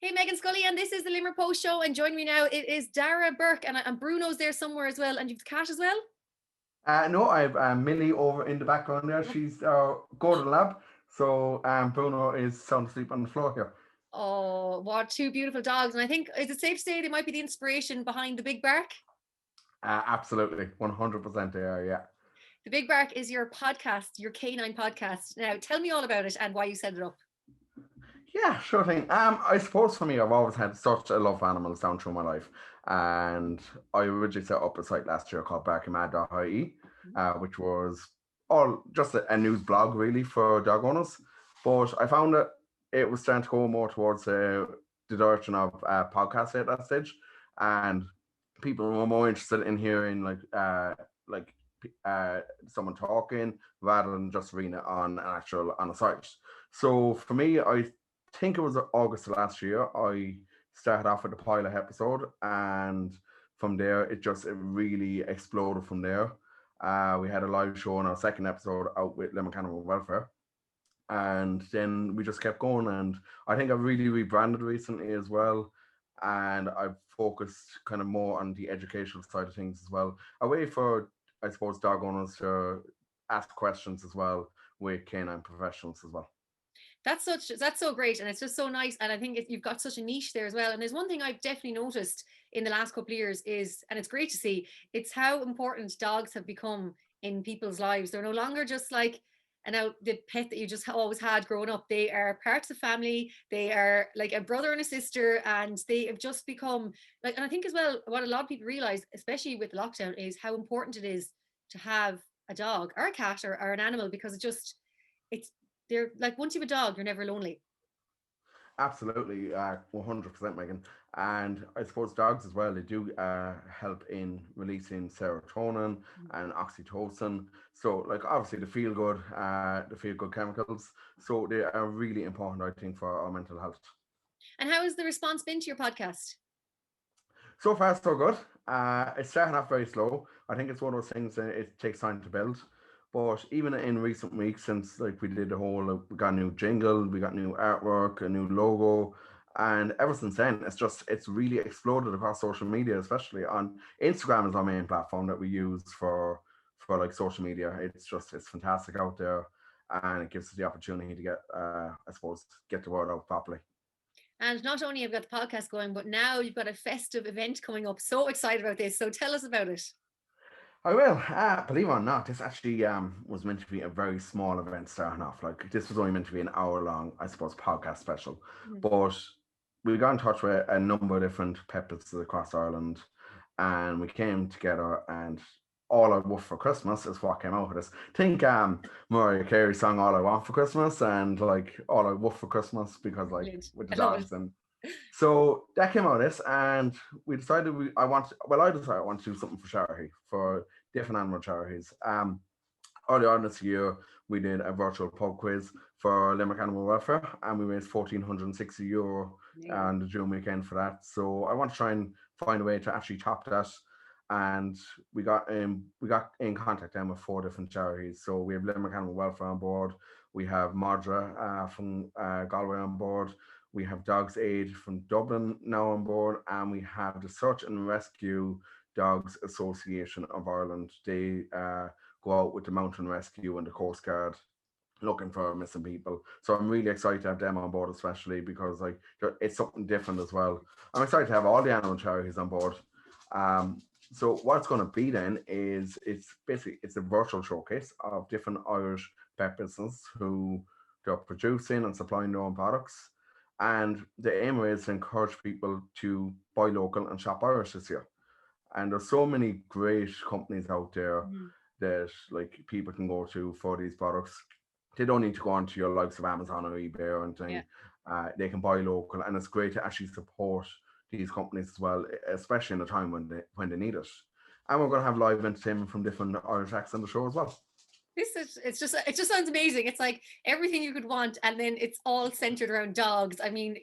Hey, Meghann, Scully, and this is the Limerick Post Show. And joining me now, it is Darragh Bourke, and Bruno's there somewhere as well. And you've the cat as well? No, I've Millie over in the background there. She's our golden lab. So Bruno is sound asleep on the floor here. Oh, what two beautiful dogs. And I think, is it safe to say they might be the inspiration behind the Big Bark? Absolutely, 100% they are, yeah. The Big Bark is your podcast, your canine podcast. Now, tell me all about it and why you set it up. Yeah, sure thing. I suppose for me, I've always had such a love for animals down through my life. And I originally set up a site last year called barkymad.ie, which was all just a news blog really for dog owners. But I found that it was starting to go more towards the direction of podcast at that stage. And people were more interested in hearing like someone talking rather than just reading it on a site. So for me, I think it was August of last year, I started off with a pilot episode, and from there it really exploded from there. We had a live show on our second episode out with Limerick Animal Welfare, and then we just kept going. And I think I've really rebranded recently as well, and I've focused kind of more on the educational side of things as well, a way for, I suppose, dog owners to ask questions as well with canine professionals as well. That's so great, and it's just so nice. And I think you've got such a niche there as well. And there's one thing I've definitely noticed in the last couple of years is, and it's great to see, it's how important dogs have become in people's lives. They're no longer just like the pet that you just always had growing up. They are parts of family. They are like a brother and a sister, and they have just become like. And I think as well, what a lot of people realize, especially with lockdown, is how important it is to have a dog or a cat or an animal, because it's they're like, once you have a dog, you're never lonely. Absolutely, 100%, Megan. And I suppose dogs as well, they do help in releasing serotonin and oxytocin. So, like, obviously, the feel good chemicals. So, they are really important, I think, for our mental health. And how has the response been to your podcast? So far, so good. It's starting off very slow. I think it's one of those things that it takes time to build. But even in recent weeks, since like we did the whole, we got a new jingle, we got new artwork, a new logo, and ever since then, it's really exploded across social media, especially on Instagram is our main platform that we use for like social media. It's fantastic out there, and it gives us the opportunity to get, I suppose, get the word out properly. And not only have you got the podcast going, but now you've got a festive event coming up. So excited about this. So tell us about it. I will. Believe it or not, this actually was meant to be a very small event starting off. Like, this was only meant to be an hour long, I suppose, podcast special. But we got in touch with a number of different pet businesses across Ireland, and we came together, and All I Want for Christmas is what came out of this. Think Mariah Carey song All I Want for Christmas, and like All I Want for Christmas, because like Brilliant. with the I love it. dogs. And so that came out of this, and we decided I decided I want to do something for charity, for different animal charities. Early on this year, we did a virtual pub quiz for Limerick Animal Welfare, and we raised €1,460 on the June weekend for that. So I want to try and find a way to actually top that. And we got in contact then with four different charities. So we have Limerick Animal Welfare on board. We have Mardra from Galway on board. We have Dogs Aid from Dublin now on board, and we have the Search and Rescue Dogs Association of Ireland. They go out with the Mountain Rescue and the Coast Guard looking for missing people. So I'm really excited to have them on board, especially because like it's something different as well. I'm excited to have all the animal charities on board. So what it's going to be then is it's a virtual showcase of different Irish pet businesses who they're producing and supplying their own products. And the aim is to encourage people to buy local and shop Irish this year. And there's so many great companies out there that like people can go to for these products. They don't need to go onto your likes of Amazon or eBay or anything. They can buy local, and it's great to actually support these companies as well, especially in a time when they need it. And we're going to have live entertainment from different Irish acts on the show as well. It just sounds amazing. It's like everything you could want, and then it's all centered around dogs. I mean,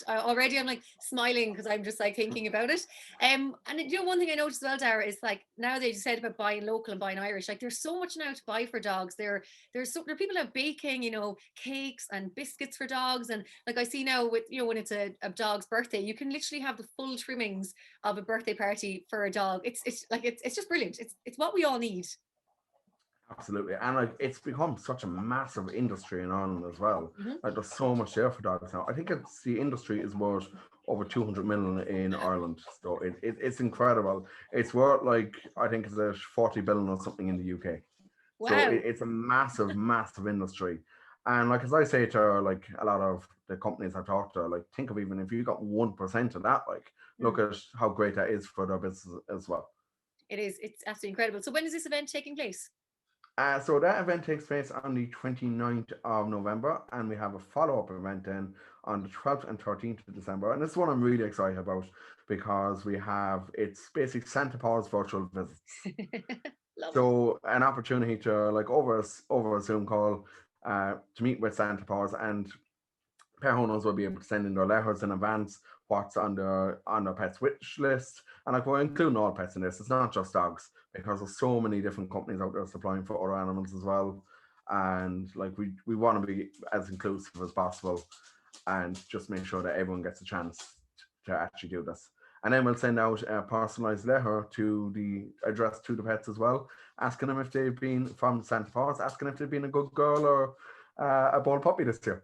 already I'm like smiling because I'm just like thinking about it. And you know, one thing I noticed as well, Darragh, is like now they said about buying local and buying Irish. Like there's so much now to buy for dogs. There are people out baking, you know, cakes and biscuits for dogs, and like I see now with, you know, when it's a dog's birthday, you can literally have the full trimmings of a birthday party for a dog. It's just brilliant. It's what we all need. Absolutely, and like it's become such a massive industry in Ireland as well. Mhm. Like there's so much there for dogs now. I think it's the industry is worth over 200 million in Ireland, so it's incredible. It's worth like I think it's at 40 billion or something in the UK. So Wow. it's a massive, massive industry. And like as I say to like a lot of the companies I talk to, like think of even if you got 1% of that, like Mm. look at how great that is for their business as well. It is. It's absolutely incredible. So when is this event taking place? So that event takes place on the 29th of November, and we have a follow-up event then on the 12th and 13th of December. And this one I'm really excited about because it's basically Santa Paul's virtual visits. Love it. So an opportunity to like over a Zoom call to meet with Santa Paws, and pet owners will be able to send in their letters in advance what's on their pet's wish list. And like we're including all pets in this. It's not just dogs because there's so many different companies out there supplying for other animals as well. And like we want to be as inclusive as possible and just make sure that everyone gets a chance to actually do this. And then we'll send out a personalized letter to the address to the pets as well, asking them if they've been from Santa Paws, asking if they've been a good girl or a bold puppy this year.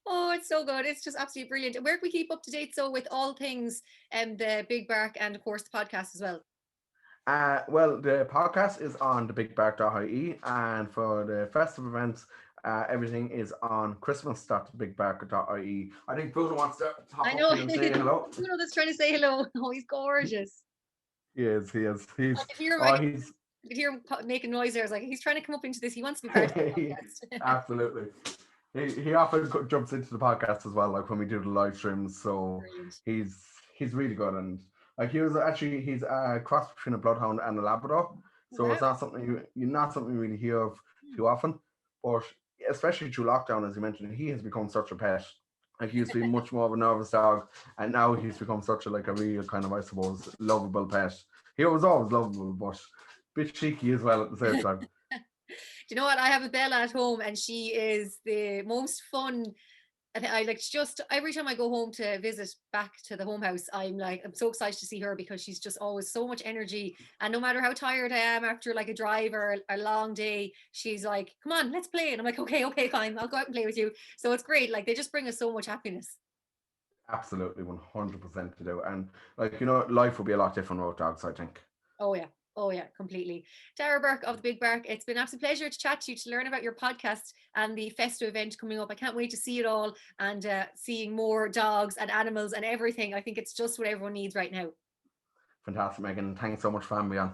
Oh, it's so good. It's just absolutely brilliant. And where can we keep up to date so with all things the Big Bark and of course the podcast as well? Well, the podcast is on the bigbark.ie, and for the festive events, everything is on christmas.bigbark.ie. I think Bruno wants to I hop up know. here and say hello. Bruno that's trying to say hello. Oh, he's gorgeous. He is. I Oh, could hear him making noise there. I was like, he's trying to come up into this. He wants to be part of the podcast. absolutely. He often jumps into the podcast as well, like when we do the live streams. So Brilliant. he's he's really good, and like he's a cross between a bloodhound and a Labrador. So Wow. it's not something you're not something you really hear of too often. But especially through lockdown, as you mentioned, he has become such a pet. Like he used to be much more of a nervous dog, and now he's become such a like a real kind of, I suppose, lovable pet. He was always lovable, but a bit cheeky as well at the same time. Do you know what? I have a Bella at home, and she is the most fun. I like just every time I go home to visit back to the home house, I'm so excited to see her because she's just always so much energy. And no matter how tired I am after like a drive or a long day, she's like, "Come on, let's play." And I'm like, "Okay, okay, fine, I'll go out and play with you." So it's great. Like they just bring us so much happiness. Absolutely, 100% to do. And like life would be a lot different without dogs, I think. Oh yeah. Oh yeah, completely. Darragh Bourke of the Big Bark. It's been an absolute pleasure to chat to you, to learn about your podcast and the festive event coming up. I can't wait to see it all and seeing more dogs and animals and everything. I think it's just what everyone needs right now. Fantastic, Megan. Thanks so much for having me on.